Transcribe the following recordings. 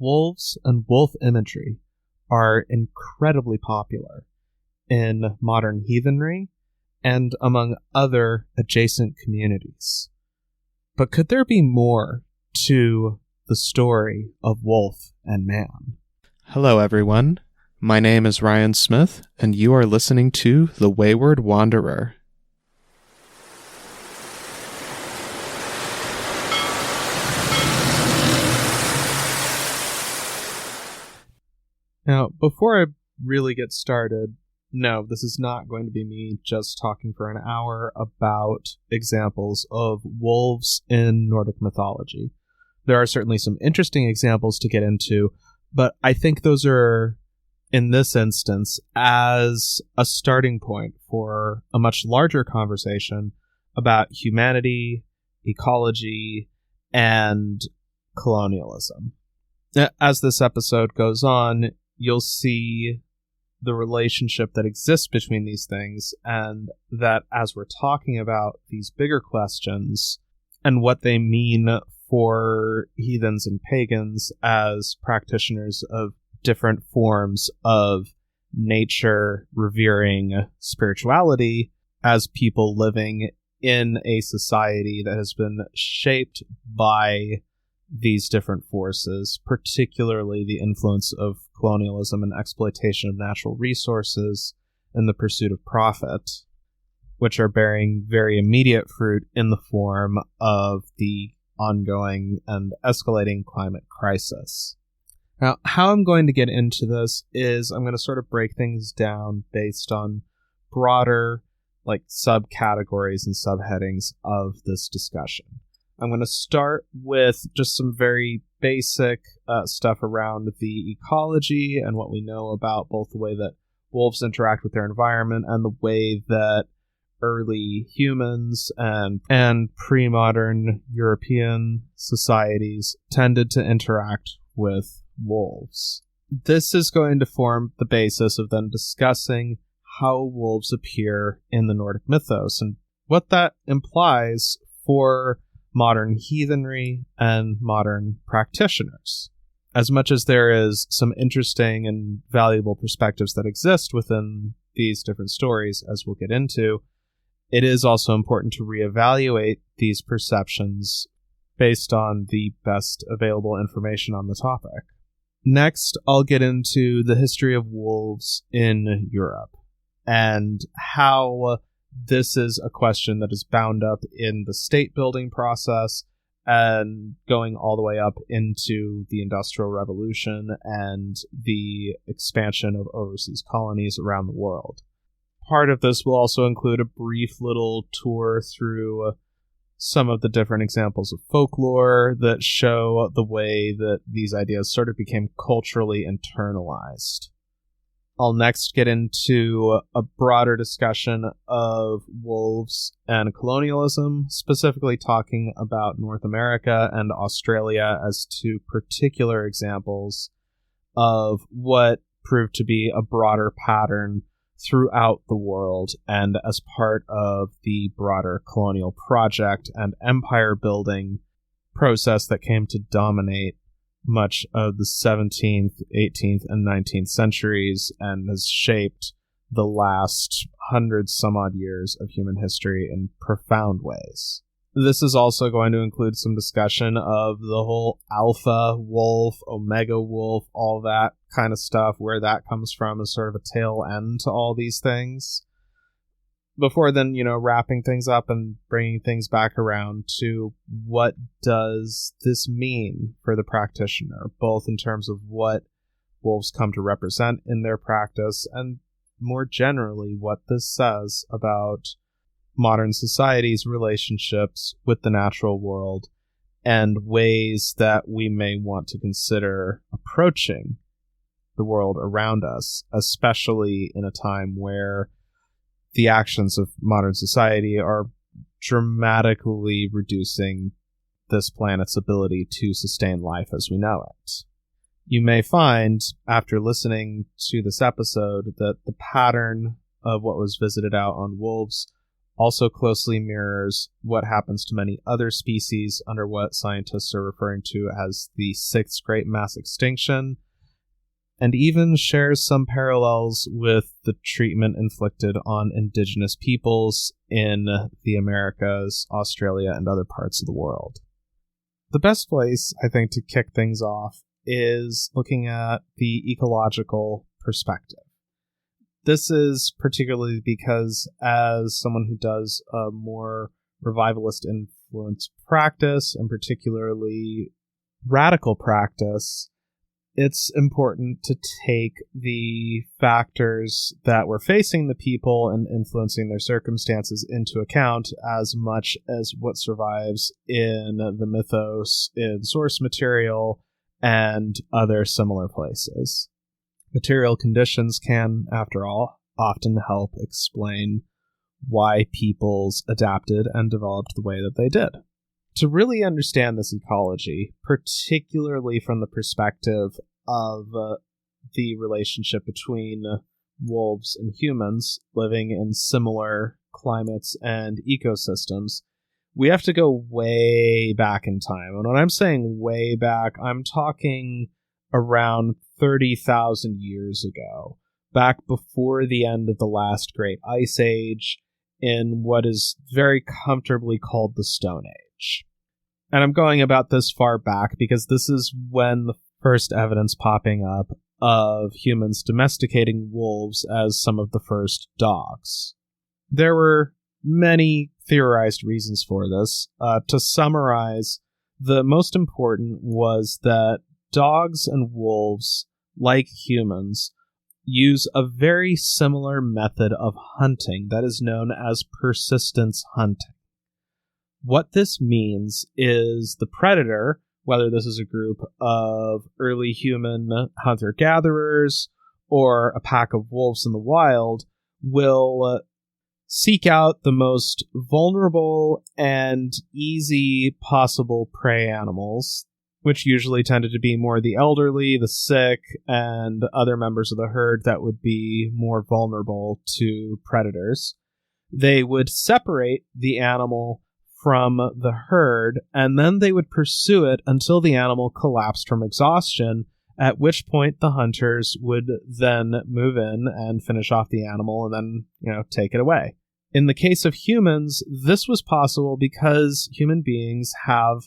Wolves and wolf imagery are incredibly popular in modern heathenry and among other adjacent communities. But could there be more to the story of wolf and man? Hello, everyone. My name is Ryan Smith, and you are listening to The Wayward Wanderer. Now, before I really get started, no, this is not going to be me just talking for an hour about examples of wolves in Nordic mythology. There are certainly some interesting examples to get into, but I think those are, in this instance, as a starting point for a much larger conversation about humanity, ecology, and colonialism. As this episode goes on, you'll see the relationship that exists between these things, and that as we're talking about these bigger questions and what they mean for heathens and pagans as practitioners of different forms of nature revering spirituality, as people living in a society that has been shaped by these different forces, particularly the influence of colonialism and exploitation of natural resources and the pursuit of profit, which are bearing very immediate fruit in the form of the ongoing and escalating climate crisis. Now, how I'm going to get into this is I'm going to sort of break things down based on broader, subcategories and subheadings of this discussion. I'm going to start with just some very basic stuff around the ecology and what we know about both the way that wolves interact with their environment and the way that early humans and pre-modern European societies tended to interact with wolves. This is going to form the basis of then discussing how wolves appear in the Nordic mythos and what that implies for modern heathenry and modern practitioners. As much as there is some interesting and valuable perspectives that exist within these different stories, as we'll get into, it is also important to reevaluate these perceptions based on the best available information on the topic. Next, I'll get into the history of wolves in Europe and how this is a question that is bound up in the state building process and going all the way up into the Industrial Revolution and the expansion of overseas colonies around the world. Part of this will also include a brief little tour through some of the different examples of folklore that show the way that these ideas sort of became culturally internalized. I'll next get into a broader discussion of wolves and colonialism, specifically talking about North America and Australia as two particular examples of what proved to be a broader pattern throughout the world and as part of the broader colonial project and empire building process that came to dominate much of the 17th, 18th, and 19th centuries and has shaped the last 100-some-odd years of human history in profound ways. This is also going to include some discussion of the whole alpha wolf, omega wolf, all that kind of stuff, where that comes from as sort of a tail end to all these things. Before then, wrapping things up and bringing things back around to what does this mean for the practitioner, both in terms of what wolves come to represent in their practice and more generally what this says about modern society's relationships with the natural world and ways that we may want to consider approaching the world around us, especially in a time where the actions of modern society are dramatically reducing this planet's ability to sustain life as we know it. You may find, after listening to this episode, that the pattern of what was visited out on wolves also closely mirrors what happens to many other species under what scientists are referring to as the sixth great mass extinction, and even shares some parallels with the treatment inflicted on indigenous peoples in the Americas, Australia, and other parts of the world. The best place, I think, to kick things off is looking at the ecological perspective. This is particularly because, as someone who does a more revivalist influence practice, and particularly radical practice, it's important to take the factors that were facing the people and influencing their circumstances into account as much as what survives in the mythos, in source material, and other similar places. Material conditions can, after all, often help explain why peoples adapted and developed the way that they did. To really understand this ecology, particularly from the perspective of the relationship between wolves and humans living in similar climates and ecosystems, we have to go way back in time. And when I'm saying way back, I'm talking around 30,000 years ago, back before the end of the last great ice age, in what is very comfortably called the Stone Age. And I'm going about this far back because this is when the first evidence popping up of humans domesticating wolves as some of the first dogs. There were many theorized reasons for this. To summarize, the most important was that dogs and wolves, like humans, use a very similar method of hunting that is known as persistence hunting. What this means is the predator, whether this is a group of early human hunter-gatherers or a pack of wolves in the wild, will seek out the most vulnerable and easy possible prey animals, which usually tended to be more the elderly, the sick, and other members of the herd that would be more vulnerable to predators. They would separate the animal from the herd, and then they would pursue it until the animal collapsed from exhaustion, at which point the hunters would then move in and finish off the animal and then, take it away. In the case of humans, this was possible because human beings have,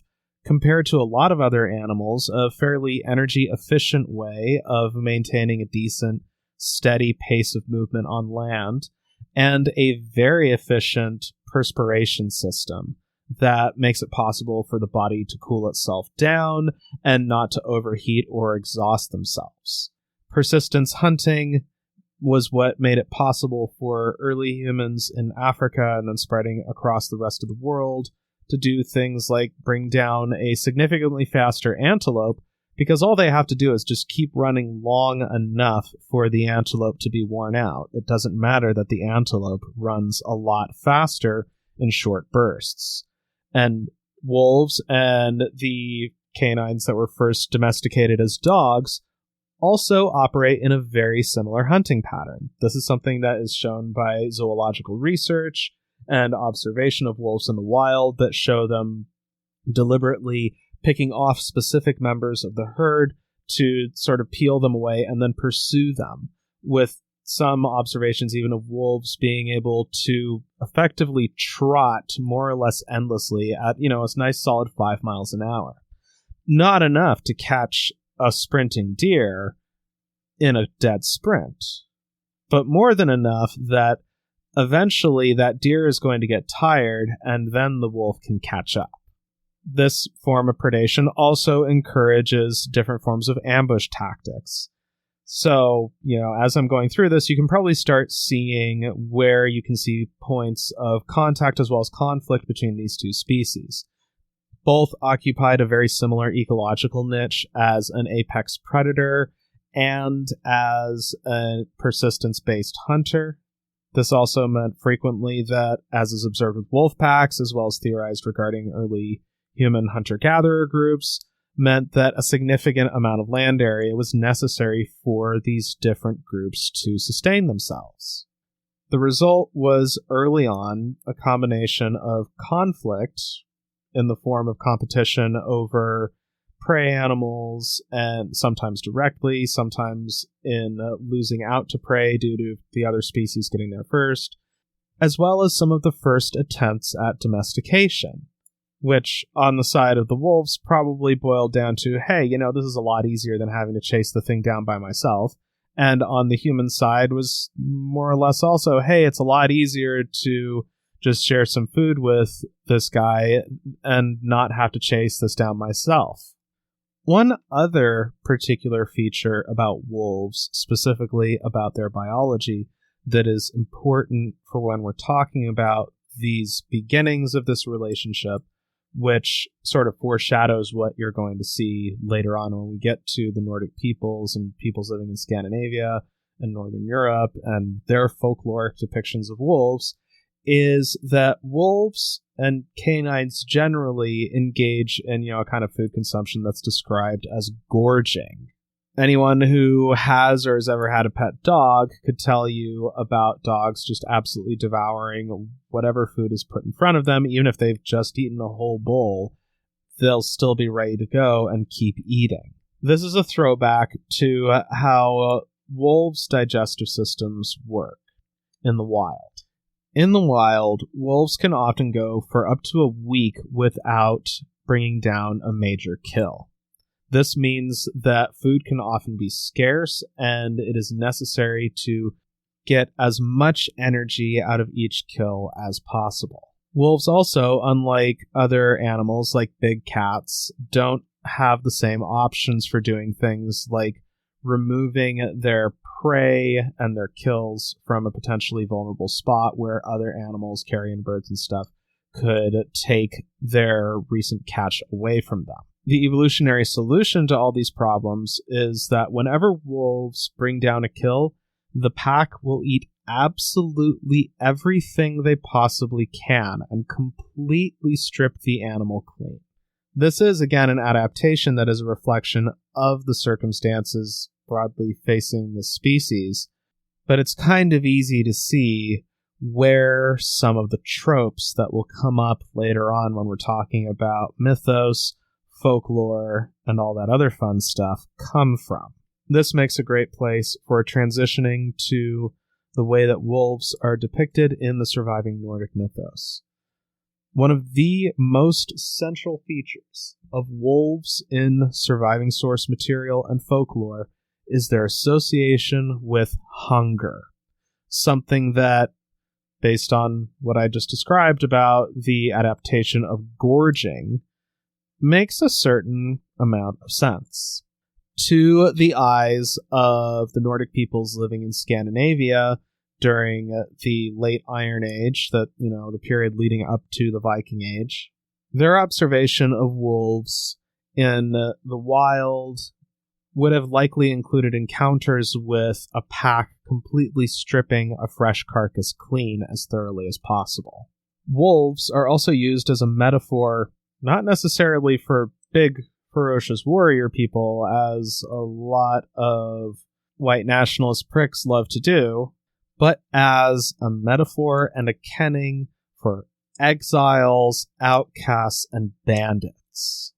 compared to a lot of other animals, a fairly energy-efficient way of maintaining a decent, steady pace of movement on land, and a very efficient perspiration system that makes it possible for the body to cool itself down and not to overheat or exhaust themselves. Persistence hunting was what made it possible for early humans in Africa and then spreading across the rest of the world to do things like bring down a significantly faster antelope, because all they have to do is just keep running long enough for the antelope to be worn out. It doesn't matter that the antelope runs a lot faster in short bursts. And wolves and the canines that were first domesticated as dogs also operate in a very similar hunting pattern. This is something that is shown by zoological research and observation of wolves in the wild that show them deliberately picking off specific members of the herd to sort of peel them away and then pursue them, with some observations even of wolves being able to effectively trot more or less endlessly at, a nice solid 5 miles an hour. Not enough to catch a sprinting deer in a dead sprint, but more than enough that eventually that deer is going to get tired and then the wolf can catch up. This form of predation also encourages different forms of ambush tactics. So, as I'm going through this, you can probably start seeing where you can see points of contact as well as conflict between these two species. Both occupied a very similar ecological niche as an apex predator and as a persistence-based hunter. This also meant frequently that, as is observed with wolf packs, as well as theorized regarding early human hunter-gatherer groups, meant that a significant amount of land area was necessary for these different groups to sustain themselves. The result was early on a combination of conflict in the form of competition over prey animals, and sometimes directly, sometimes in losing out to prey due to the other species getting there first, as well as some of the first attempts at domestication, which on the side of the wolves probably boiled down to, hey, this is a lot easier than having to chase the thing down by myself. And on the human side was more or less also, hey, it's a lot easier to just share some food with this guy and not have to chase this down myself. One other particular feature about wolves, specifically about their biology, that is important for when we're talking about these beginnings of this relationship, which sort of foreshadows what you're going to see later on when we get to the Nordic peoples and peoples living in Scandinavia and Northern Europe and their folkloric depictions of wolves, is that wolves and canines generally engage in, a kind of food consumption that's described as gorging. Anyone who has or has ever had a pet dog could tell you about dogs just absolutely devouring whatever food is put in front of them. Even if they've just eaten a whole bowl, they'll still be ready to go and keep eating. This is a throwback to how wolves' digestive systems work in the wild. In the wild, wolves can often go for up to a week without bringing down a major kill. This means that food can often be scarce, and it is necessary to get as much energy out of each kill as possible. Wolves also, unlike other animals like big cats, don't have the same options for doing things like removing their prey and their kills from a potentially vulnerable spot where other animals, carrion birds and stuff, could take their recent catch away from them. The evolutionary solution to all these problems is that whenever wolves bring down a kill, the pack will eat absolutely everything they possibly can and completely strip the animal clean. This is, again, an adaptation that is a reflection of the circumstances broadly facing the species, but it's kind of easy to see where some of the tropes that will come up later on when we're talking about mythos, folklore, and all that other fun stuff come from. This makes a great place for transitioning to the way that wolves are depicted in the surviving Nordic mythos. One of the most central features of wolves in surviving source material and folklore is their association with hunger. Something that, based on what I just described about the adaptation of gorging, makes a certain amount of sense. To the eyes of the Nordic peoples living in Scandinavia during the late Iron Age, the period leading up to the Viking Age, their observation of wolves in the wild would have likely included encounters with a pack completely stripping a fresh carcass clean as thoroughly as possible. Wolves are also used as a metaphor, not necessarily for big, ferocious warrior people, as a lot of white nationalist pricks love to do, but as a metaphor and a kenning for exiles, outcasts, and bandits.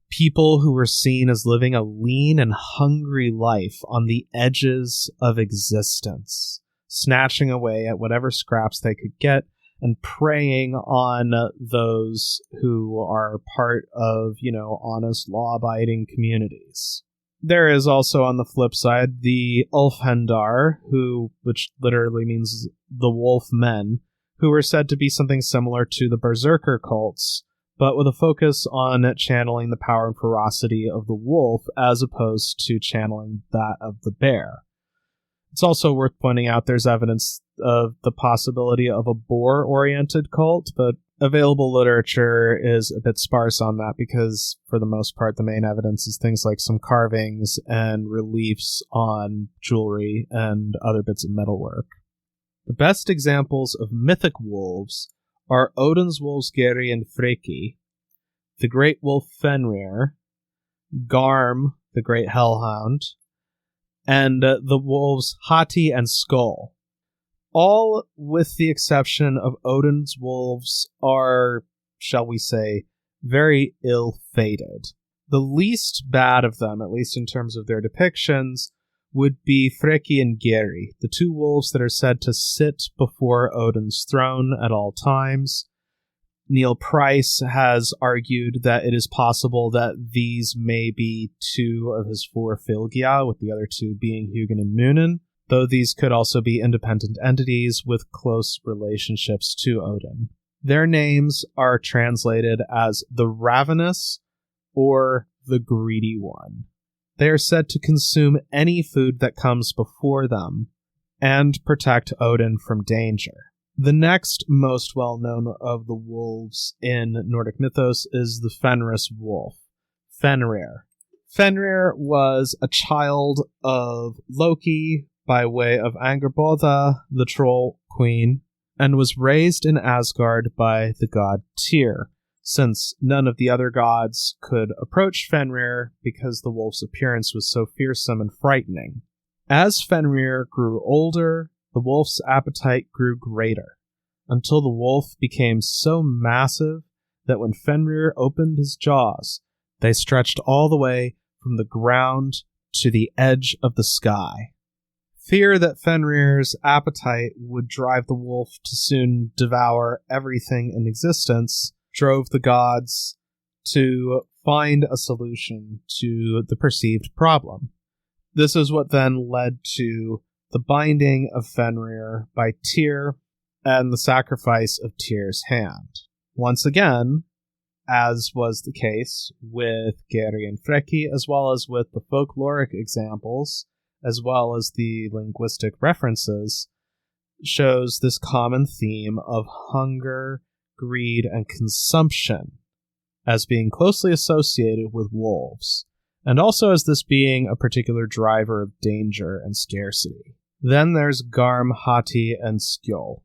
People who were seen as living a lean and hungry life on the edges of existence, snatching away at whatever scraps they could get and preying on those who are part of, honest, law-abiding communities. There is also, on the flip side, the Ulfhendar, which literally means the wolf men, who were said to be something similar to the berserker cults, but with a focus on channeling the power and ferocity of the wolf as opposed to channeling that of the bear. It's also worth pointing out there's evidence of the possibility of a boar-oriented cult, but available literature is a bit sparse on that because, for the most part, the main evidence is things like some carvings and reliefs on jewelry and other bits of metalwork. The best examples of mythic wolves are Odin's wolves Geri and Freki, the great wolf Fenrir, Garm, the great hellhound, and the wolves Hati and Skull. All with the exception of Odin's wolves are, shall we say, very ill-fated. The least bad of them, at least in terms of their depictions, would be Freki and Geri, the two wolves that are said to sit before Odin's throne at all times. Neil Price has argued that it is possible that these may be two of his four Fylgja, with the other two being Hugin and Munin, though these could also be independent entities with close relationships to Odin. Their names are translated as the Ravenous or the Greedy One. They are said to consume any food that comes before them and protect Odin from danger. The next most well-known of the wolves in Nordic mythos is the Fenris wolf, Fenrir. Fenrir was a child of Loki by way of Angrboda, the troll queen, and was raised in Asgard by the god Tyr, since none of the other gods could approach Fenrir because the wolf's appearance was so fearsome and frightening. As Fenrir grew older, the wolf's appetite grew greater, until the wolf became so massive that when Fenrir opened his jaws, they stretched all the way from the ground to the edge of the sky. Fear that Fenrir's appetite would drive the wolf to soon devour everything in existence drove the gods to find a solution to the perceived problem. This is what then led to the binding of Fenrir by Tyr and the sacrifice of Tyr's hand. Once again, as was the case with Geri and Freki, as well as with the folkloric examples, as well as the linguistic references, shows this common theme of hunger, greed, and consumption as being closely associated with wolves, and also as this being a particular driver of danger and scarcity. Then there's Garm, Hati, and Skjold,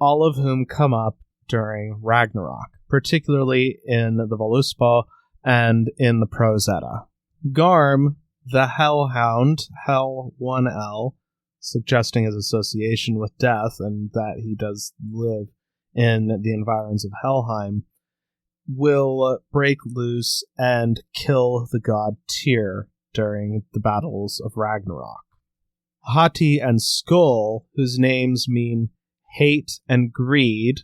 all of whom come up during Ragnarok, particularly in the Voluspa and in the Prose Edda. Garm, the Hellhound, Hell 1L, suggesting his association with death and that he does live in the environs of Helheim, will break loose and kill the god Tyr during the battles of Ragnarok. Hati and Skjold, whose names mean hate and greed,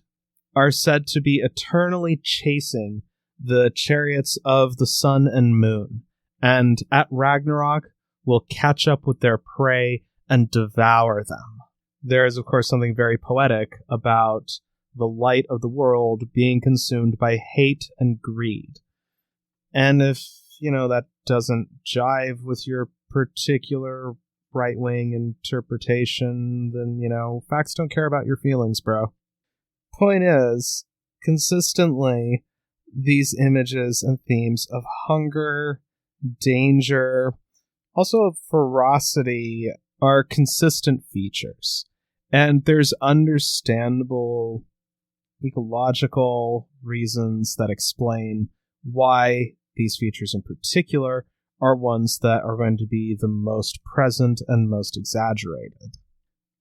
are said to be eternally chasing the chariots of the sun and moon, and at Ragnarok will catch up with their prey and devour them. There is, of course, something very poetic about the light of the world being consumed by hate and greed. And if, that doesn't jive with your particular right-wing interpretation, then, facts don't care about your feelings, bro. Point is, consistently, these images and themes of hunger, danger, also of ferocity, are consistent features. And there's understandable ecological reasons that explain why these features in particular are ones that are going to be the most present and most exaggerated.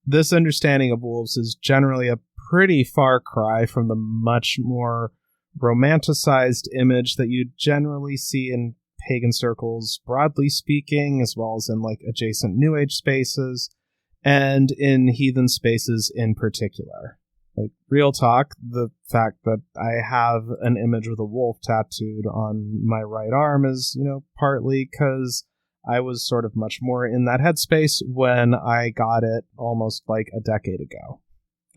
This understanding of wolves is generally a pretty far cry from the much more romanticized image that you generally see in pagan circles, broadly speaking, as well as in adjacent New Age spaces, and in heathen spaces in particular. Real talk, the fact that I have an image with a wolf tattooed on my right arm is, partly because I was sort of much more in that headspace when I got it almost a decade ago.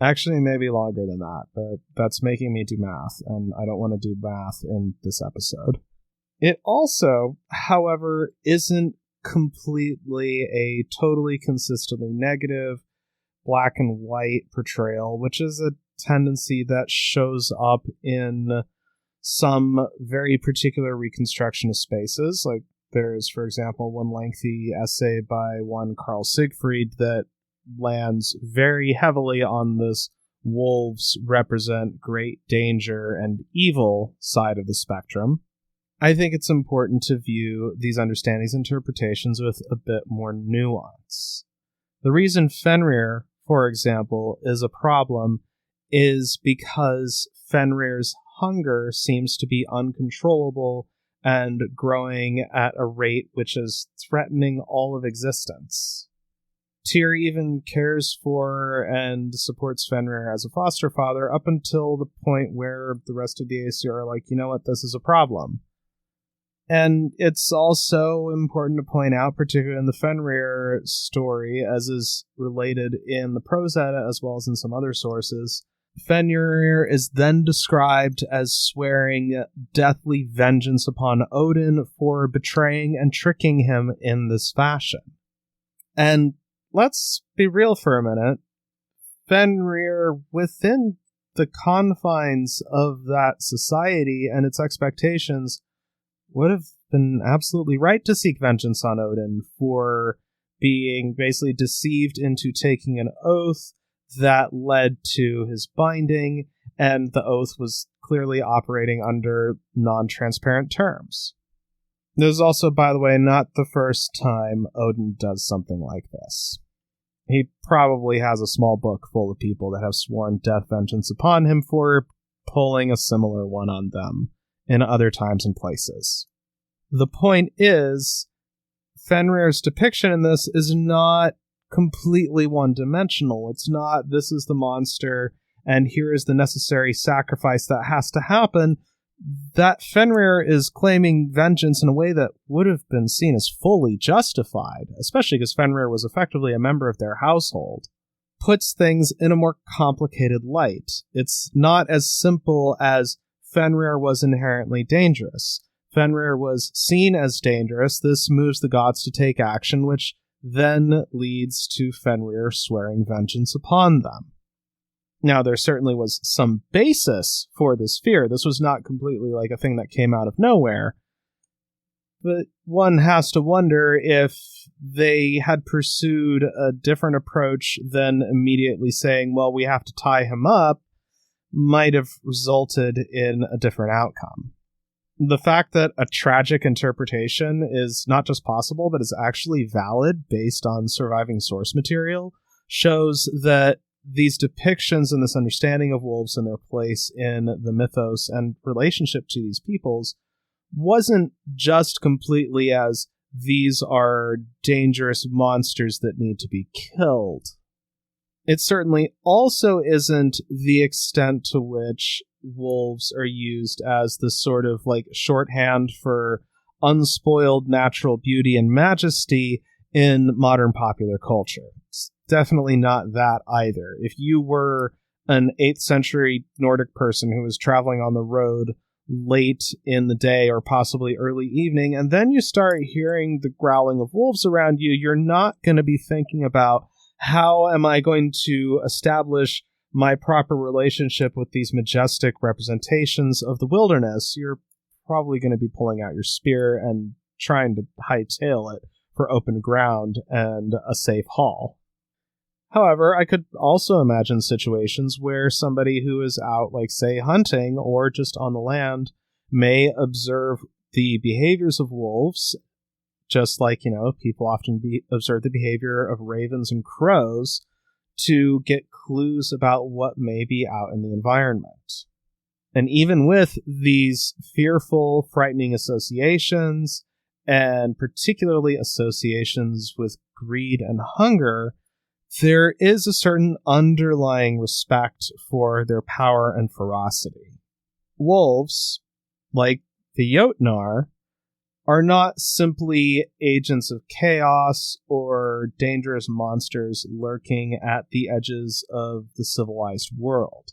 Actually, maybe longer than that, but that's making me do math, and I don't want to do math in this episode. It also, however, isn't completely a totally consistently negative black and white portrayal, which is a tendency that shows up in some very particular reconstructionist spaces. There's, for example, one lengthy essay by one Carl Siegfried that lands very heavily on this wolves represent great danger and evil side of the spectrum. I think it's important to view these understandings and interpretations with a bit more nuance. The reason Fenrir for example, is a problem is because Fenrir's hunger seems to be uncontrollable and growing at a rate which is threatening all of existence. Tyr even cares for and supports Fenrir as a foster father up until the point where the rest of the Aesir are like, you know what, this is a problem. And it's also important to point out, particularly in the Fenrir story, as is related in the Prose Edda as well as in some other sources, Fenrir is then described as swearing deathly vengeance upon Odin for betraying and tricking him in this fashion. And let's be real for a minute. Fenrir, within the confines of that society and its expectations, would have been absolutely right to seek vengeance on Odin for being basically deceived into taking an oath that led to his binding, and the oath was clearly operating under non-transparent terms. This is also, by the way, not the first time Odin does something like this. He probably has a small book full of people that have sworn death vengeance upon him for pulling a similar one on them in other times and places. The point is, Fenrir's depiction in this is not completely one-dimensional. It's not, this is the monster, and here is the necessary sacrifice that has to happen. That Fenrir is claiming vengeance in a way that would have been seen as fully justified, especially because Fenrir was effectively a member of their household, puts things in a more complicated light. It's not as simple as Fenrir was inherently dangerous. Fenrir was seen as dangerous. This moves the gods to take action, which then leads to Fenrir swearing vengeance upon them. Now, there certainly was some basis for this fear. This was not completely like a thing that came out of nowhere. But one has to wonder if they had pursued a different approach than immediately saying, well, we have to tie him up, might have resulted in a different outcome. The fact that a tragic interpretation is not just possible, but is actually valid based on surviving source material shows that these depictions and this understanding of wolves and their place in the mythos and relationship to these peoples wasn't just completely as these are dangerous monsters that need to be killed. It certainly also isn't the extent to which wolves are used as this sort of like shorthand for unspoiled natural beauty and majesty in modern popular culture. It's definitely not that either. If you were an 8th century Nordic person who was traveling on the road late in the day or possibly early evening, and then you start hearing the growling of wolves around you, you're not going to be thinking about how am I going to establish my proper relationship with these majestic representations of the wilderness. You're probably going to be pulling out your spear and trying to hightail it for open ground and a safe haul. However, I could also imagine situations where somebody who is out, like, say, hunting or just on the land may observe the behaviors of wolves, just like, people often observe the behavior of ravens and crows to get clues about what may be out in the environment. And even with these fearful, frightening associations, and particularly associations with greed and hunger, there is a certain underlying respect for their power and ferocity. Wolves, like the Jotnar, are not simply agents of chaos or dangerous monsters lurking at the edges of the civilized world.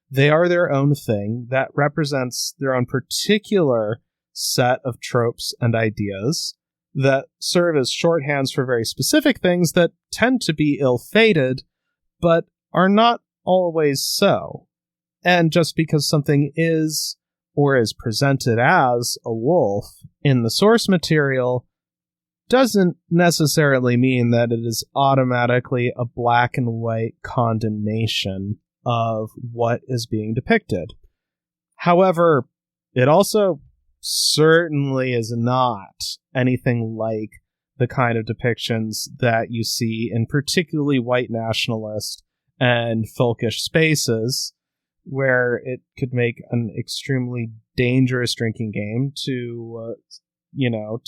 They are their own thing that represents their own particular set of tropes and ideas that serve as shorthands for very specific things that tend to be ill-fated, but are not always so. And just because something is or is presented as a wolf in the source material doesn't necessarily mean that it is automatically a black and white condemnation of what is being depicted. However, it also certainly is not anything like the kind of depictions that you see in particularly white nationalist and folkish spaces, where it could make an extremely dangerous drinking game to,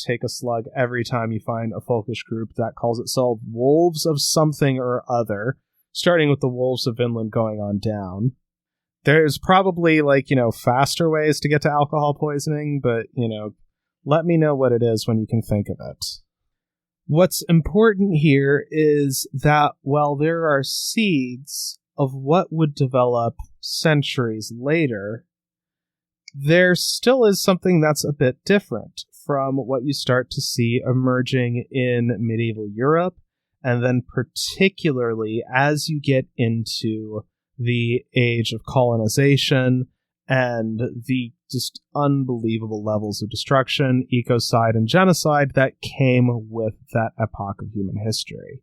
take a slug every time you find a folkish group that calls itself Wolves of something or other, starting with the Wolves of Vinland going on down. There's probably, faster ways to get to alcohol poisoning, but, let me know what it is when you can think of it. What's important here is that while there are seeds of what would develop centuries later, there still is something that's a bit different from what you start to see emerging in medieval Europe, and then particularly as you get into the age of colonization and the just unbelievable levels of destruction, ecocide, and genocide that came with that epoch of human history.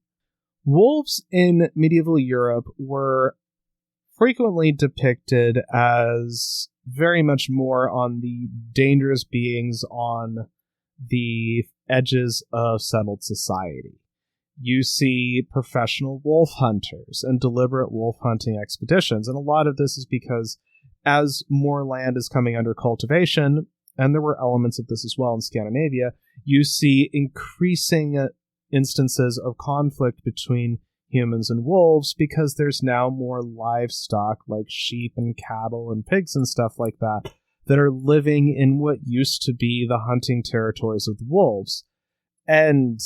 Wolves in medieval Europe were frequently depicted as very much more on the dangerous beings on the edges of settled society. You see professional wolf hunters and deliberate wolf hunting expeditions, and a lot of this is because as more land is coming under cultivation, and there were elements of this as well in Scandinavia, you see increasing instances of conflict between humans and wolves because there's now more livestock like sheep and cattle and pigs and stuff like that that are living in what used to be the hunting territories of the wolves. And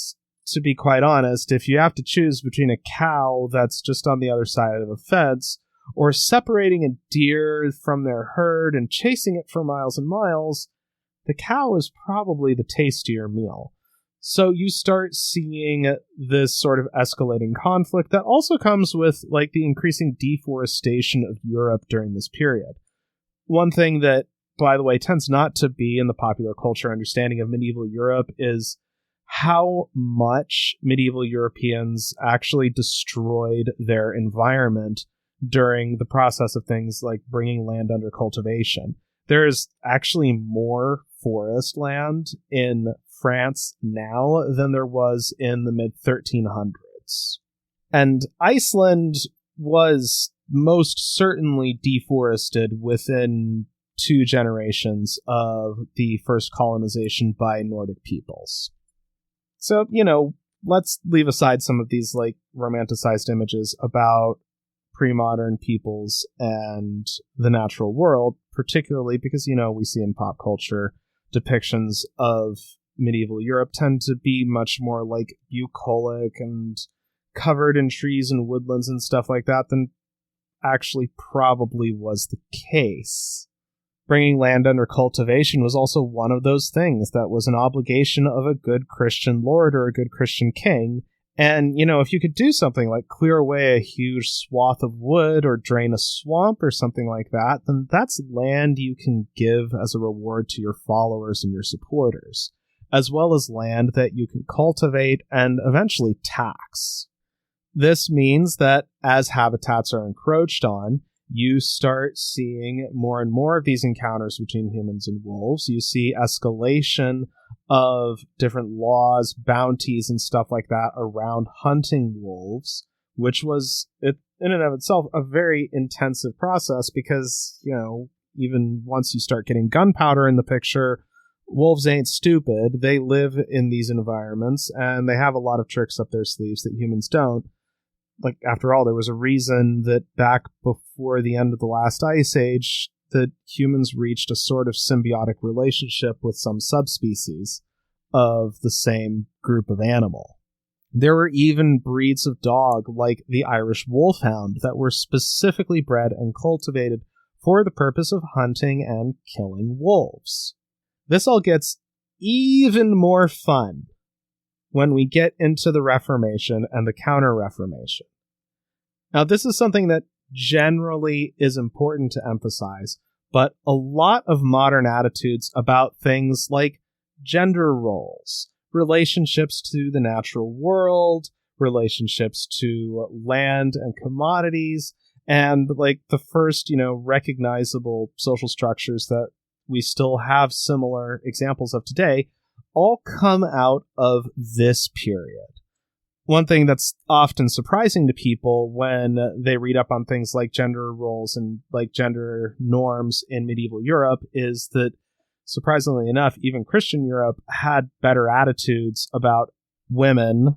to be quite honest, if you have to choose between a cow that's just on the other side of a fence or separating a deer from their herd and chasing it for miles and miles, the cow is probably the tastier meal. So you start seeing this sort of escalating conflict that also comes with the increasing deforestation of Europe during this period. One thing that, by the way, tends not to be in the popular culture understanding of medieval Europe is how much medieval Europeans actually destroyed their environment during the process of things like bringing land under cultivation. There is actually more forest land in France now than there was in the mid-1300s. And Iceland was most certainly deforested within 2 generations of the first colonization by Nordic peoples. So, let's leave aside some of these romanticized images about pre-modern peoples and the natural world, particularly because, we see in pop culture depictions of medieval Europe tend to be much more bucolic and covered in trees and woodlands and stuff like that than actually probably was the case. Bringing land under cultivation was also one of those things that was an obligation of a good Christian lord or a good Christian king. And, if you could do something like clear away a huge swath of wood or drain a swamp or something like that, then that's land you can give as a reward to your followers and your supporters, as well as land that you can cultivate and eventually tax. This means that as habitats are encroached on, you start seeing more and more of these encounters between humans and wolves. You see escalation of different laws, bounties, and stuff like that around hunting wolves, which was, in and of itself, a very intensive process because, even once you start getting gunpowder in the picture, wolves ain't stupid. They live in these environments, and they have a lot of tricks up their sleeves that humans don't. After all, there was a reason that back before the end of the last ice age, that humans reached a sort of symbiotic relationship with some subspecies of the same group of animal. There were even breeds of dog, like the Irish wolfhound, that were specifically bred and cultivated for the purpose of hunting and killing wolves. This all gets even more fun when we get into the Reformation and the Counter-Reformation. Now, this is something that generally is important to emphasize, but a lot of modern attitudes about things like gender roles, relationships to the natural world, relationships to land and commodities, and the first, recognizable social structures that we still have similar examples of today, all come out of this period. One thing that's often surprising to people when they read up on things like gender roles and like gender norms in medieval Europe is that, surprisingly enough, even Christian Europe had better attitudes about women,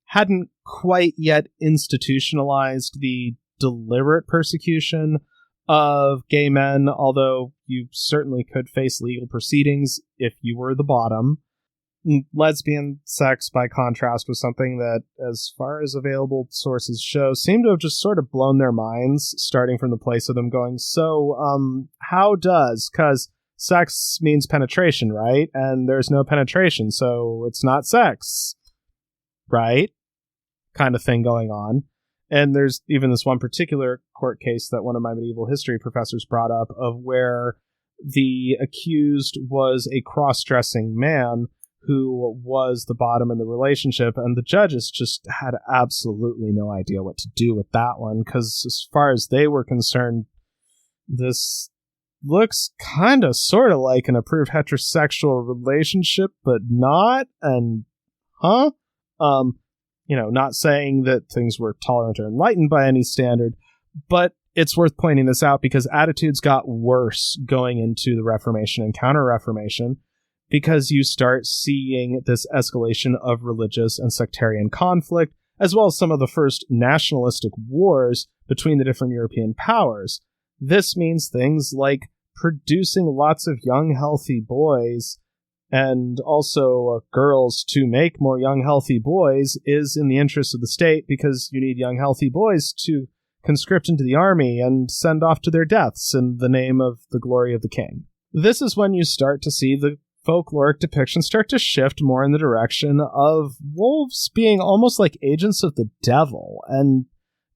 hadn't quite yet institutionalized the deliberate persecution of gay men, although you certainly could face legal proceedings if you were the bottom. Lesbian sex, by contrast, was something that, as far as available sources show, seemed to have just sort of blown their minds, starting from the place of them going, how does? Because sex means penetration, right? And there's no penetration, so it's not sex, right? Kind of thing going on. And there's even this one particular court case that one of my medieval history professors brought up of where the accused was a cross-dressing man who was the bottom in the relationship, and the judges just had absolutely no idea what to do with that one, because as far as they were concerned, this looks kind of sort of like an approved heterosexual relationship, but not, and not saying that things were tolerant or enlightened by any standard, but it's worth pointing this out because attitudes got worse going into the Reformation and Counter-Reformation, because you start seeing this escalation of religious and sectarian conflict, as well as some of the first nationalistic wars between the different European powers. This means things like producing lots of young, healthy boys, and also girls to make more young, healthy boys is in the interest of the state, because you need young, healthy boys to conscript into the army and send off to their deaths in the name of the glory of the king. This is when you start to see the folkloric depictions start to shift more in the direction of wolves being almost like agents of the devil, and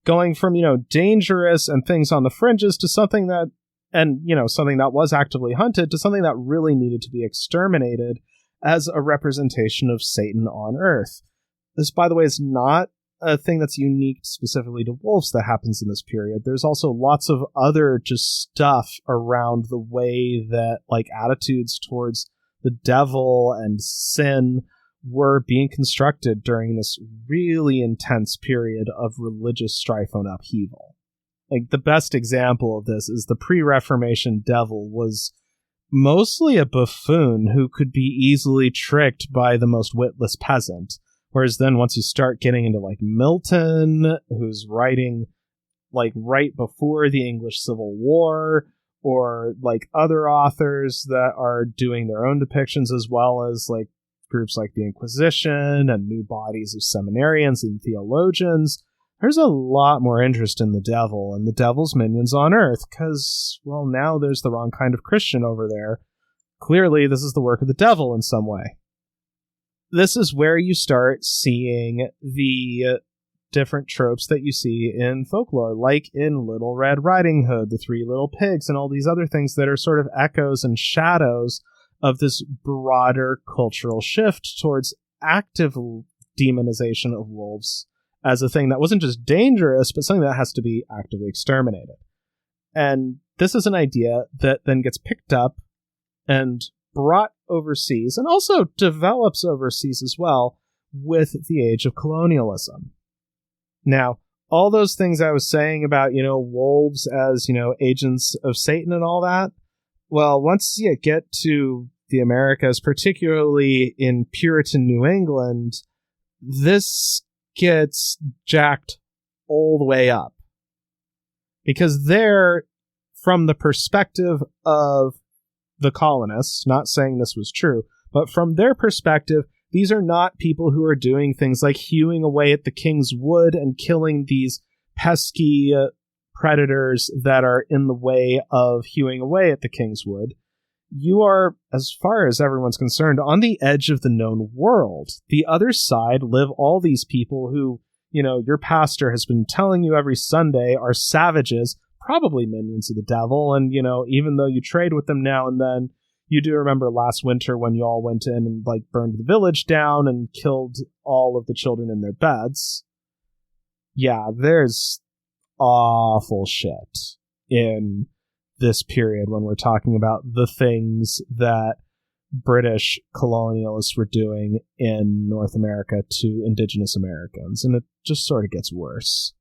going from, dangerous and things on the fringes to something that, and, something that was actively hunted, to something that really needed to be exterminated as a representation of Satan on Earth. This, by the way, is not a thing that's unique specifically to wolves that happens in this period. There's also lots of other just stuff around the way that, like, attitudes towards the devil and sin were being constructed during this really intense period of religious strife and upheaval. Like, the best example of this is the pre-Reformation devil was mostly a buffoon who could be easily tricked by the most witless peasant. Whereas then once you start getting into, like, Milton, who's writing, like, right before the English Civil War, or like other authors that are doing their own depictions, as well as like groups like the Inquisition and new bodies of seminarians and theologians, there's a lot more interest in the devil and the devil's minions on Earth, because, well, now there's the wrong kind of Christian over there. Clearly, this is the work of the devil in some way. This is where you start seeing the different tropes that you see in folklore, like in Little Red Riding Hood, the Three Little Pigs, and all these other things that are sort of echoes and shadows of this broader cultural shift towards active demonization of wolves as a thing that wasn't just dangerous, but something that has to be actively exterminated. And this is an idea that then gets picked up and brought overseas, and also develops overseas as well, with the age of colonialism. Now, all those things I was saying about, wolves as, agents of Satan and all that, well, once you get to the Americas, particularly in Puritan New England, this gets jacked all the way up. Because there, from the perspective of the colonists, not saying this was true, but from their perspective, these are not people who are doing things like hewing away at the king's wood and killing these pesky predators that are in the way of hewing away at the king's wood. You are, as far as everyone's concerned, on the edge of the known world. The other side live all these people who, your pastor has been telling you every Sunday are savages, probably minions of the devil, and, even though you trade with them now and then, you do remember last winter when you all went in and, like, burned the village down and killed all of the children in their beds. Yeah, there's awful shit in this period when we're talking about the things that British colonialists were doing in North America to indigenous Americans, and it just sort of gets worse.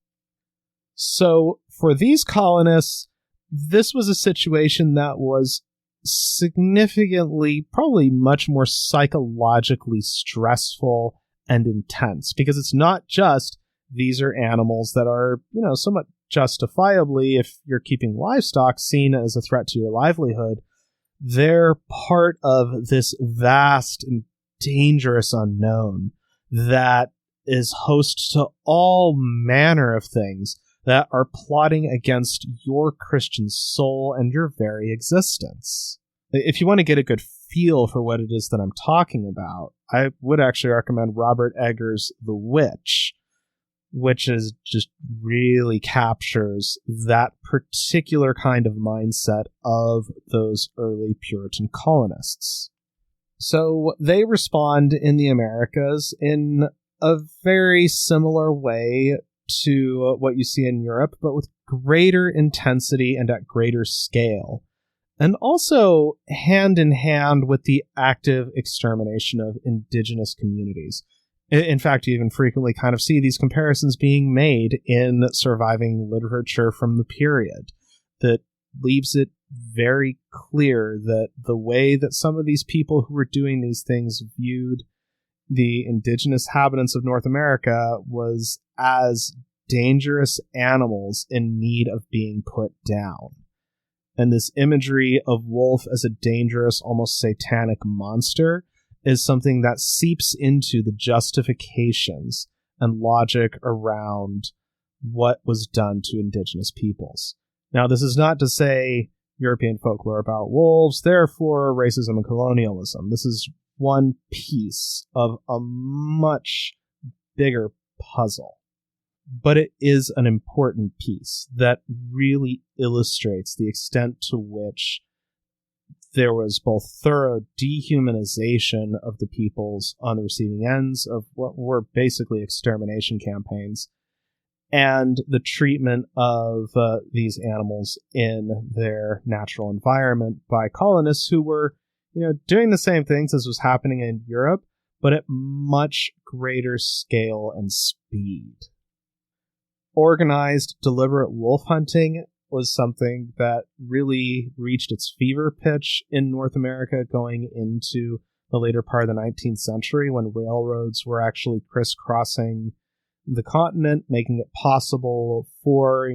So for these colonists, this was a situation that was significantly, probably much more psychologically stressful and intense, because it's not just these are animals that are, somewhat justifiably, if you're keeping livestock, seen as a threat to your livelihood. They're part of this vast and dangerous unknown that is host to all manner of things that are plotting against your Christian soul and your very existence. If you want to get a good feel for what it is that I'm talking about, I would actually recommend Robert Eggers' The Witch, which is just really captures that particular kind of mindset of those early Puritan colonists. So they respond in the Americas in a very similar way to what you see in Europe, but with greater intensity and at greater scale. And also hand in hand with the active extermination of indigenous communities. In fact, you even frequently kind of see these comparisons being made in surviving literature from the period that leaves it very clear that the way that some of these people who were doing these things viewed the indigenous inhabitants of North America was as dangerous animals in need of being put down. And this imagery of wolf as a dangerous, almost satanic monster is something that seeps into the justifications and logic around what was done to indigenous peoples. Now, this is not to say European folklore about wolves, therefore racism and colonialism. This is one piece of a much bigger puzzle. But it is an important piece that really illustrates the extent to which there was both thorough dehumanization of the peoples on the receiving ends of what were basically extermination campaigns, and the treatment of these animals in their natural environment by colonists who were, doing the same things as was happening in Europe, but at much greater scale and speed. Organized, deliberate wolf hunting was something that really reached its fever pitch in North America going into the later part of the 19th century when railroads were actually crisscrossing the continent, making it possible for,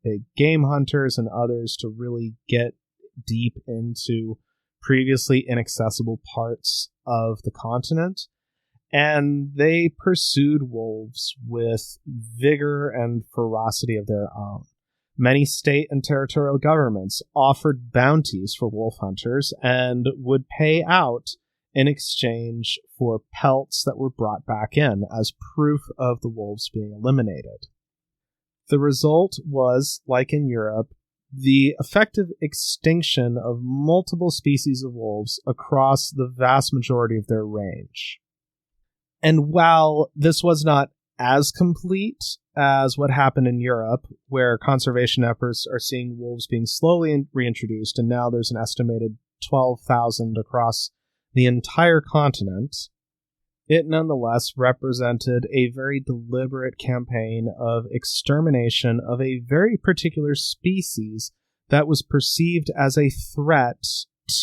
big game hunters and others to really get deep into previously inaccessible parts of the continent. And they pursued wolves with vigor and ferocity of their own. Many state and territorial governments offered bounties for wolf hunters and would pay out in exchange for pelts that were brought back in as proof of the wolves being eliminated. The result was, like in Europe, the effective extinction of multiple species of wolves across the vast majority of their range. And while this was not as complete as what happened in Europe, where conservation efforts are seeing wolves being slowly reintroduced, and now there's an estimated 12,000 across the entire continent, it nonetheless represented a very deliberate campaign of extermination of a very particular species that was perceived as a threat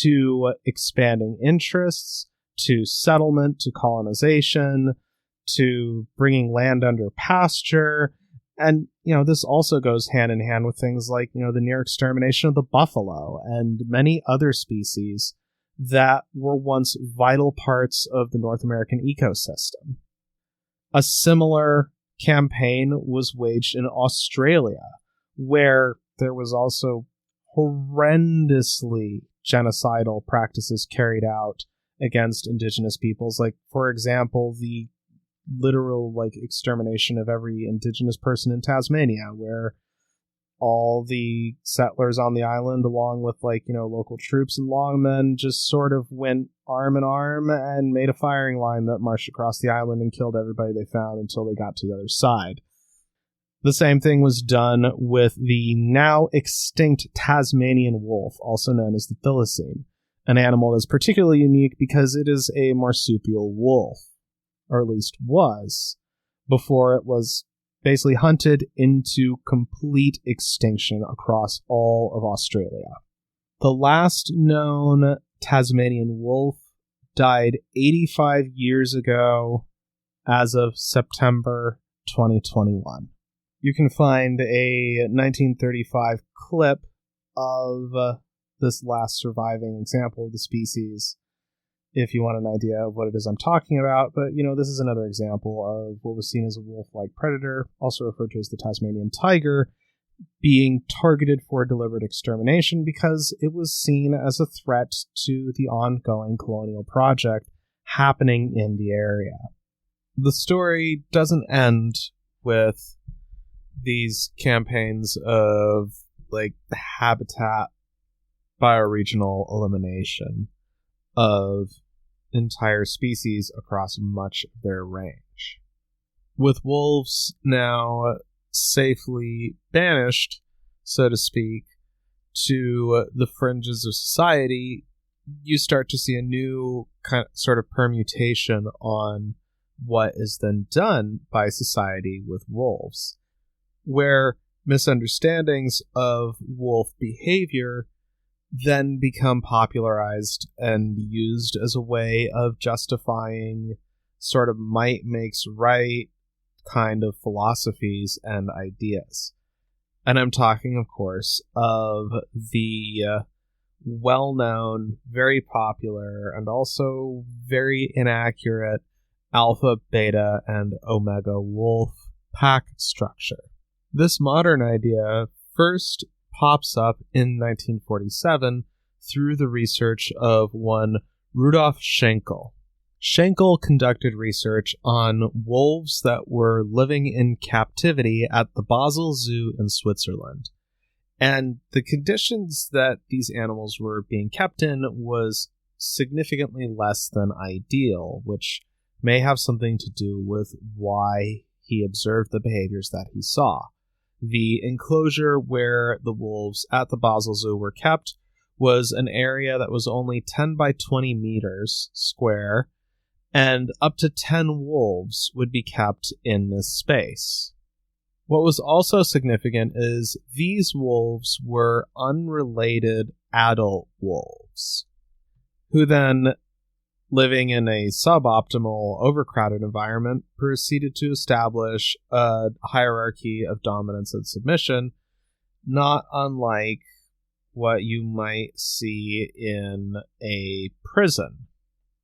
to expanding interests, to settlement, to colonization, to bringing land under pasture. And, this also goes hand in hand with things like, the near extermination of the buffalo and many other species that were once vital parts of the North American ecosystem. A similar campaign was waged in Australia, where there was also horrendously genocidal practices carried out against indigenous peoples. Like, for example, the literal extermination of every indigenous person in Tasmania, where all the settlers on the island, along with local troops and longmen, just sort of went arm in arm and made a firing line that marched across the island and killed everybody they found until they got to the other side. The same thing was done with the now extinct Tasmanian wolf, also known as the thylacine. an animal that's particularly unique because it is a marsupial wolf, or at least was, before it was basically hunted into complete extinction across all of Australia. The last known Tasmanian wolf died 85 years ago as of September 2021. You can find a 1935 clip of this last surviving example of the species if you want an idea of what it is I'm talking about. But, this is another example of what was seen as a wolf-like predator, also referred to as the Tasmanian tiger, being targeted for deliberate extermination because it was seen as a threat to the ongoing colonial project happening in the area. The story doesn't end with these campaigns of habitat bioregional elimination of entire species across much of their range. With wolves now safely banished, so to speak, to the fringes of society, you start to see a new sort of permutation on what is then done by society with wolves, where misunderstandings of wolf behavior then become popularized and used as a way of justifying sort of might makes right kind of philosophies and ideas. And I'm talking, of course, of the well-known, very popular, and also very inaccurate alpha, beta, and omega wolf pack structure. This modern idea first pops up in 1947 through the research of one Rudolf Schenkel. Schenkel conducted research on wolves that were living in captivity at the Basel Zoo in Switzerland. And the conditions that these animals were being kept in was significantly less than ideal, which may have something to do with why he observed the behaviors that he saw. The enclosure where the wolves at the Basel Zoo were kept was an area that was only 10 by 20 meters square, and up to 10 wolves would be kept in this space. What was also significant is these wolves were unrelated adult wolves, who then, living in a suboptimal, overcrowded environment, proceeded to establish a hierarchy of dominance and submission, not unlike what you might see in a prison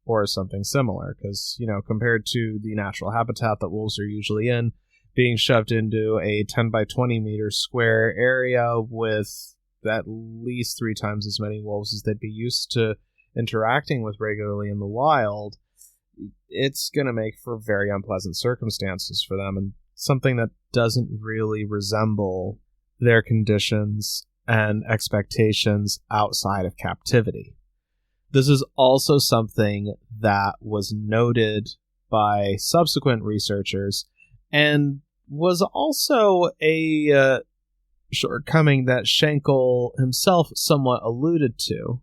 or something similar, because, compared to the natural habitat that wolves are usually in, being shoved into a 10 by 20 meter square area with at least 3 times as many wolves as they'd be used to interacting with regularly in the wild, it's going to make for very unpleasant circumstances for them, and something that doesn't really resemble their conditions and expectations outside of captivity. This is also something that was noted by subsequent researchers and was also a shortcoming that Schenkel himself somewhat alluded to,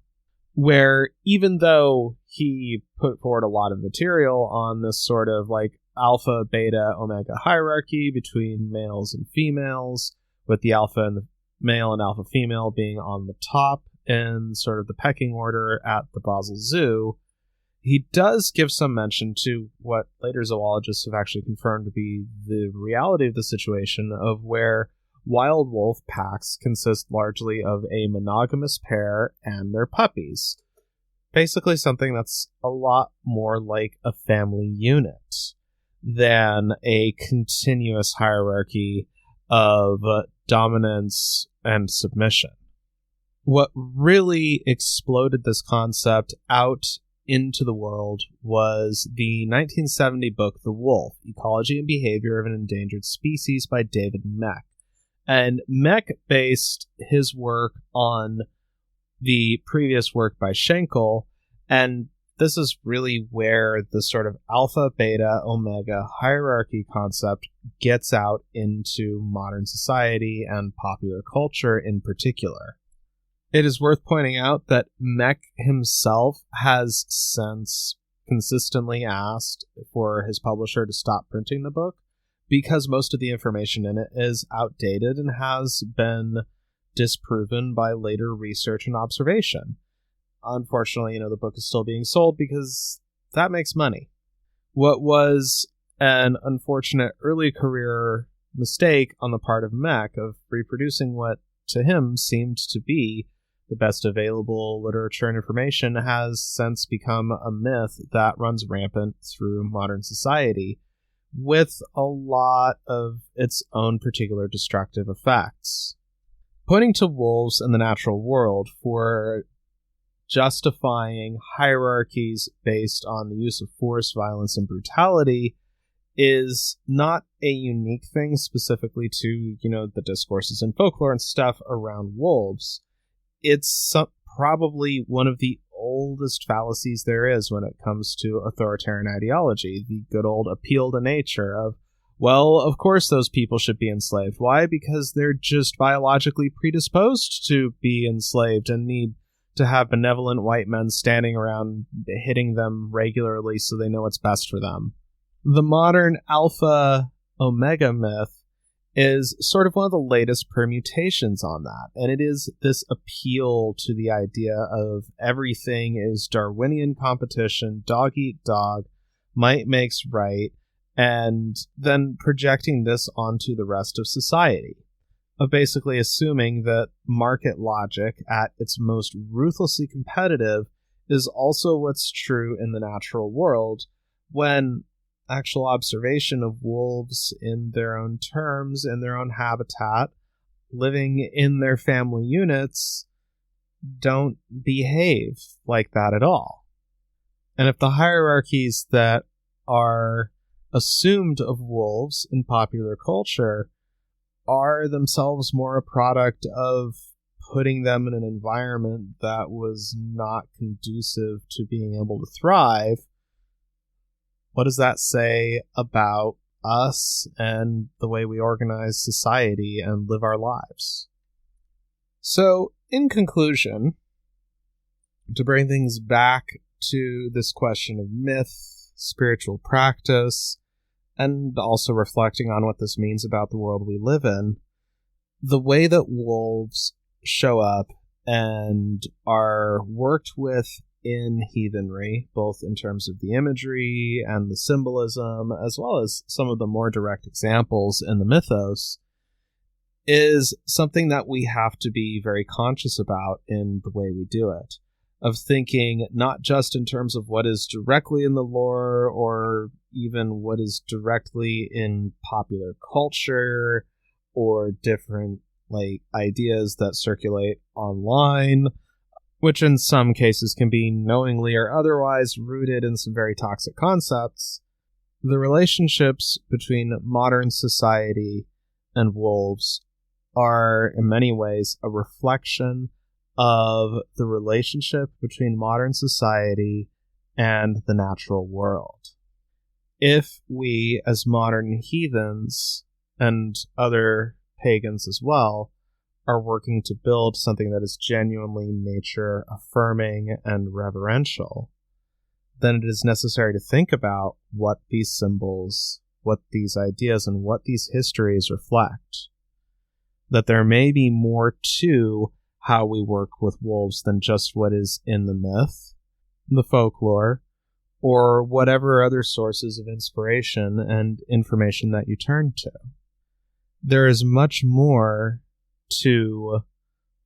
where even though he put forward a lot of material on this sort of alpha, beta, omega hierarchy between males and females, with the alpha and the male and alpha female being on the top in sort of the pecking order at the Basel Zoo, he does give some mention to what later zoologists have actually confirmed to be the reality of the situation, of where wild wolf packs consist largely of a monogamous pair and their puppies. Basically something that's a lot more like a family unit than a continuous hierarchy of dominance and submission. What really exploded this concept out into the world was the 1970 book The Wolf, Ecology and Behavior of an Endangered Species by David Meck. And Meck based his work on the previous work by Schenkel, and this is really where the sort of alpha, beta, omega hierarchy concept gets out into modern society and popular culture in particular. It is worth pointing out that Mech himself has since consistently asked for his publisher to stop printing the book because most of the information in it is outdated and has been disproven by later research and observation. Unfortunately, the book is still being sold because that makes money. What was an unfortunate early career mistake on the part of Mech of reproducing what to him seemed to be the best available literature and information has since become a myth that runs rampant through modern society with a lot of its own particular destructive effects. Pointing to wolves in the natural world for justifying hierarchies based on the use of force, violence, and brutality is not a unique thing specifically to, the discourses and folklore and stuff around wolves. It's probably one of the oldest fallacies there is when it comes to authoritarian ideology, the good old appeal to nature of, well, of course those people should be enslaved. Why? Because they're just biologically predisposed to be enslaved and need to have benevolent white men standing around hitting them regularly so they know what's best for them. The modern alpha omega myth is sort of one of the latest permutations on that, and it is this appeal to the idea of everything is Darwinian competition, dog eat dog, might makes right, and then projecting this onto the rest of society, of basically assuming that market logic at its most ruthlessly competitive is also what's true in the natural world, when actual observation of wolves in their own terms, in their own habitat, living in their family units, don't behave like that at all. And if the hierarchies that are assumed of wolves in popular culture are themselves more a product of putting them in an environment that was not conducive to being able to thrive, what does that say about us and the way we organize society and live our lives? So, in conclusion, to bring things back to this question of myth, spiritual practice, and also reflecting on what this means about the world we live in, the way that wolves show up and are worked with in heathenry, both in terms of the imagery and the symbolism, as well as some of the more direct examples in the mythos, is something that we have to be very conscious about in the way we do it, of thinking not just in terms of what is directly in the lore or even what is directly in popular culture or different ideas that circulate online, which in some cases can be knowingly or otherwise rooted in some very toxic concepts. The relationships between modern society and wolves are in many ways a reflection of the relationship between modern society and the natural world. If we, as modern heathens and other pagans as well, are working to build something that is genuinely nature affirming and reverential, then it is necessary to think about what these symbols, what these ideas, and what these histories reflect. That there may be more to how we work with wolves than just what is in the myth, the folklore, or whatever other sources of inspiration and information that you turn to. There is much more to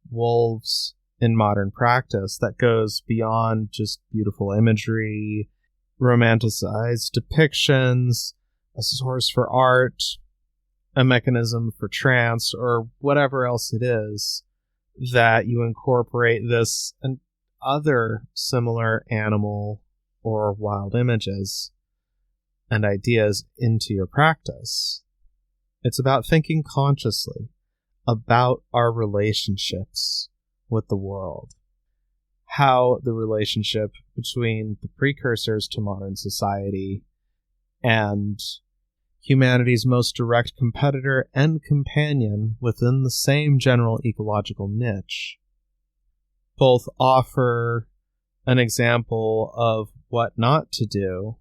wolves in modern practice that goes beyond just beautiful imagery, romanticized depictions, a source for art, a mechanism for trance, or whatever else it is that you incorporate this and other similar animal or wild images and ideas into your practice. It's about thinking consciously about our relationships with the world, how the relationship between the precursors to modern society and humanity's most direct competitor and companion within the same general ecological niche both offer an example of what not to do,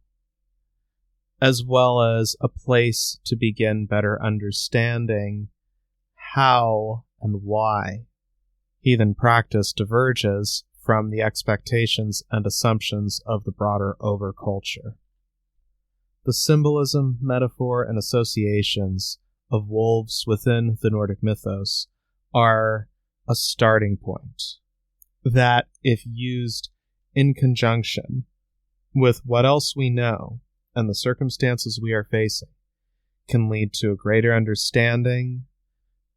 as well as a place to begin better understanding how and why heathen practice diverges from the expectations and assumptions of the broader overculture. The symbolism, metaphor, and associations of wolves within the Nordic mythos are a starting point that, if used in conjunction with what else we know and the circumstances we are facing, can lead to a greater understanding.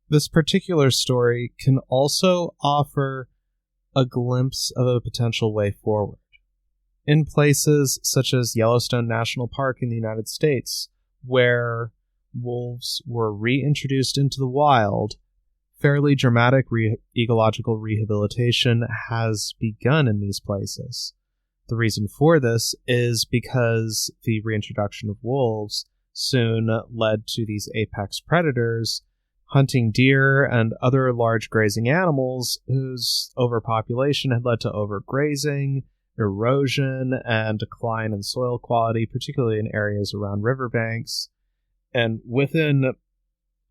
This particular story can also offer a glimpse of a potential way forward. In places such as Yellowstone National Park in the United States, where wolves were reintroduced into the wild, fairly dramatic ecological rehabilitation has begun in these places. The reason for this is because the reintroduction of wolves soon led to these apex predators hunting deer and other large grazing animals whose overpopulation had led to overgrazing, erosion, and decline in soil quality, particularly in areas around riverbanks. And within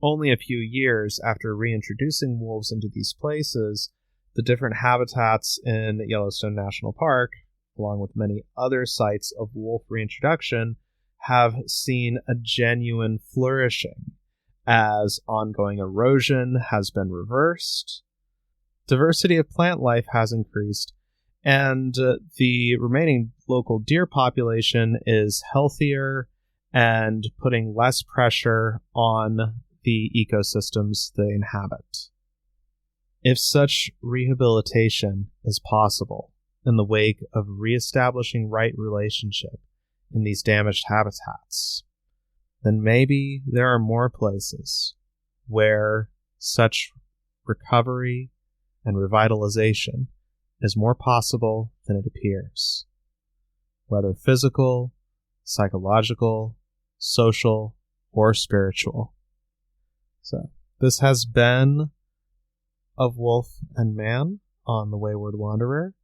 only a few years after reintroducing wolves into these places, the different habitats in Yellowstone National Park, along with many other sites of wolf reintroduction, have seen a genuine flourishing as ongoing erosion has been reversed, diversity of plant life has increased, and the remaining local deer population is healthier and putting less pressure on the ecosystems they inhabit. If such rehabilitation is possible in the wake of reestablishing right relationship in these damaged habitats, then maybe there are more places where such recovery and revitalization is more possible than it appears, whether physical, psychological, social, or spiritual. So, this has been Of Wolf and Man on The Wayward Wanderer.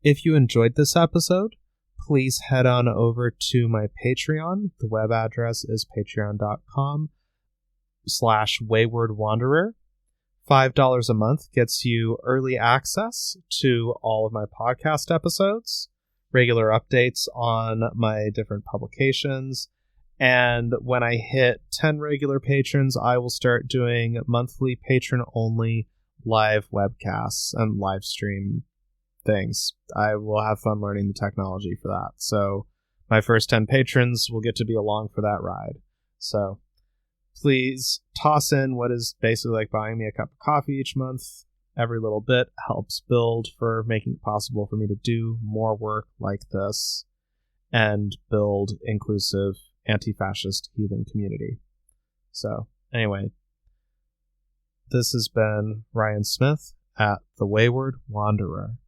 If you enjoyed this episode, please head on over to my Patreon. The web address is patreon.com/waywardwanderer. $5 a month gets you early access to all of my podcast episodes, regular updates on my different publications, and when I hit 10 regular patrons, I will start doing monthly patron-only live webcasts and live stream things. I will have fun learning the technology for that. So my first 10 patrons will get to be along for that ride. So please toss in what is basically like buying me a cup of coffee each month. Every little bit helps build for making it possible for me to do more work like this and build inclusive anti-fascist heathen community. So anyway, this has been Ryan Smith at The Wayward Wanderer.